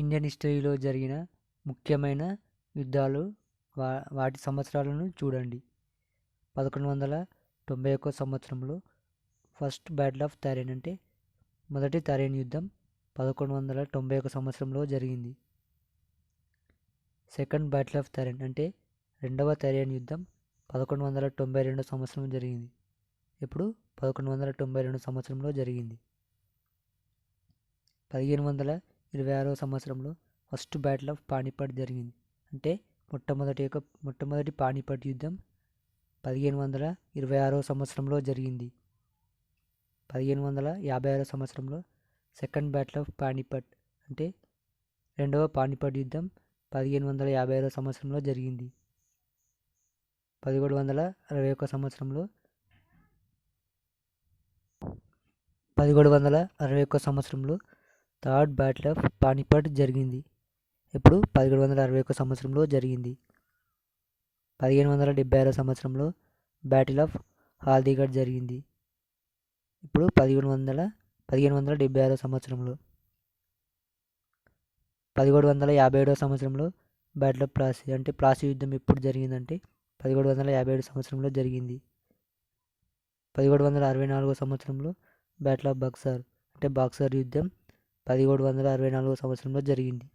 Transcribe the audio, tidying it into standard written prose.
Indian హిస్టరీలో జరిగిన ముఖ్యమైన యుద్ధాలు వాటి సంవత్సరాలను చూడండి. 1191 సంవత్సరంలో ఫస్ట్ బ్యాటిల్ ఆఫ్ తరైన్ అంటే మొదటి తరైన్ యుద్ధం 1191 సంవత్సరంలో జరిగింది. సెకండ్ బ్యాటిల్ ఆఫ్ తరైన్ అంటే రెండవ తరైన్ యుద్ధం 1192 సంవత్సరం జరిగింది. ఇప్పుడు 1192 సంవత్సరంలో జరిగింది. 1526 సంవత్సరంలో ఫస్ట్ బ్యాటిల్ ఆఫ్ పానిపట్ జరిగింది. అంటే మొట్టమొదటి పానిపట్ యుద్ధం 1526 సంవత్సరంలో జరిగింది. 1556 సంవత్సరంలో సెకండ్ బ్యాటిల్ ఆఫ్ పానిపట్ అంటే రెండవ పానిపట్ యుద్ధం 1556 సంవత్సరంలో జరిగింది. 1761 సంవత్సరంలో థర్డ్ బ్యాటిల్ ఆఫ్ పానిపట్ జరిగింది. ఇప్పుడు 1761 సంవత్సరంలో జరిగింది. 1576 సంవత్సరంలో బ్యాటిల్ ఆఫ్ హాల్దీఘడ్ జరిగింది. ఇప్పుడు 1576 సంవత్సరంలో 1757 సంవత్సరంలో బ్యాటిల్ ఆఫ్ ప్లాసీ అంటే ప్లాసీ యుద్ధం ఎప్పుడు జరిగిందంటే 1757 సంవత్సరంలో జరిగింది. 1764 సంవత్సరంలో బ్యాటిల్ ఆఫ్ బక్సర్ అంటే బాక్సర్ యుద్ధం 1764 సంవత్సరంలో జరిగింది.